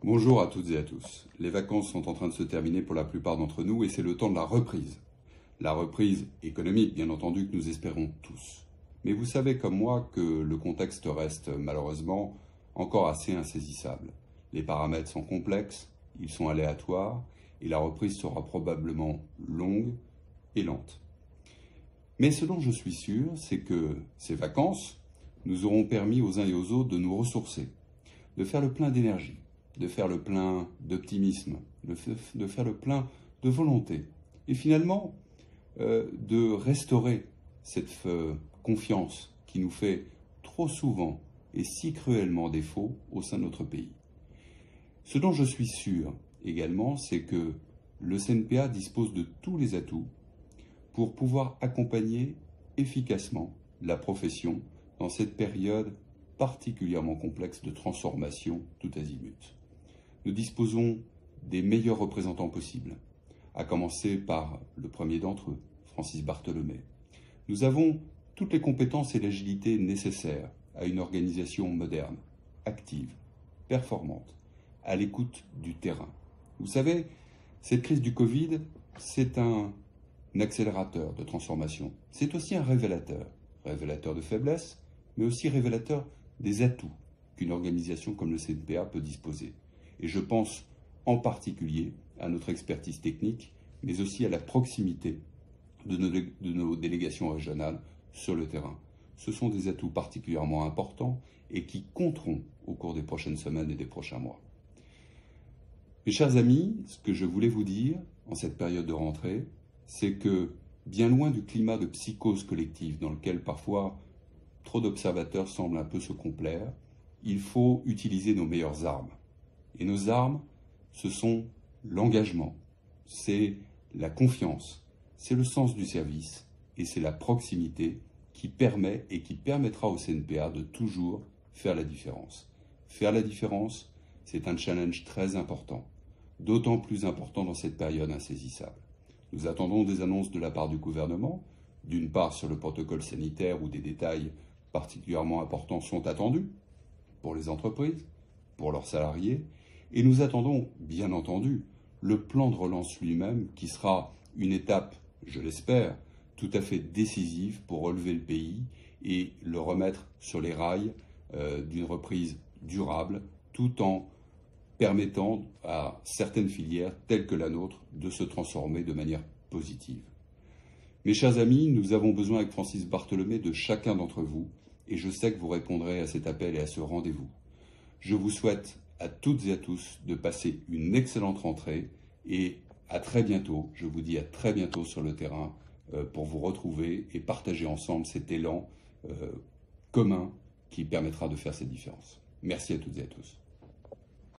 Bonjour à toutes et à tous. Les vacances sont en train de se terminer pour la plupart d'entre nous et c'est le temps de la reprise. La reprise économique, bien entendu, que nous espérons tous. Mais vous savez comme moi que le contexte reste malheureusement encore assez insaisissable. Les paramètres sont complexes, ils sont aléatoires et la reprise sera probablement longue et lente. Mais ce dont je suis sûr, c'est que ces vacances nous auront permis aux uns et aux autres de nous ressourcer, de faire le plein d'énergie, de faire le plein d'optimisme, de faire le plein de volonté, et finalement de restaurer cette confiance qui nous fait trop souvent et si cruellement défaut au sein de notre pays. Ce dont je suis sûr également, c'est que le CNPA dispose de tous les atouts pour pouvoir accompagner efficacement la profession dans cette période particulièrement complexe de transformation tout azimut. Nous disposons des meilleurs représentants possibles, à commencer par le premier d'entre eux, Francis Bartholomé. Nous avons toutes les compétences et l'agilité nécessaires à une organisation moderne, active, performante, à l'écoute du terrain. Vous savez, cette crise du Covid, c'est un accélérateur de transformation. C'est aussi un révélateur de faiblesse, mais aussi révélateur des atouts qu'une organisation comme le CNPA peut disposer. Et je pense en particulier à notre expertise technique, mais aussi à la proximité de nos délégations régionales sur le terrain. Ce sont des atouts particulièrement importants et qui compteront au cours des prochaines semaines et des prochains mois. Mes chers amis, ce que je voulais vous dire en cette période de rentrée, c'est que, bien loin du climat de psychose collective dans lequel parfois trop d'observateurs semblent un peu se complaire, il faut utiliser nos meilleures armes. Et nos armes, ce sont l'engagement, c'est la confiance, c'est le sens du service et c'est la proximité qui permet et qui permettra au CNPA de toujours faire la différence. Faire la différence, c'est un challenge très important, d'autant plus important dans cette période insaisissable. Nous attendons des annonces de la part du gouvernement, d'une part sur le protocole sanitaire où des détails particulièrement importants sont attendus pour les entreprises, pour leurs salariés, et nous attendons, bien entendu, le plan de relance lui-même qui sera une étape, je l'espère, tout à fait décisive pour relever le pays et le remettre sur les rails d'une reprise durable, tout en permettant à certaines filières, telles que la nôtre, de se transformer de manière positive. Mes chers amis, nous avons besoin avec Francis Bartholomé de chacun d'entre vous, et je sais que vous répondrez à cet appel et à ce rendez-vous. Je vous souhaite à toutes et à tous de passer une excellente rentrée, et à très bientôt, je vous dis à très bientôt sur le terrain, pour vous retrouver et partager ensemble cet élan commun qui permettra de faire cette différence. Merci à toutes et à tous.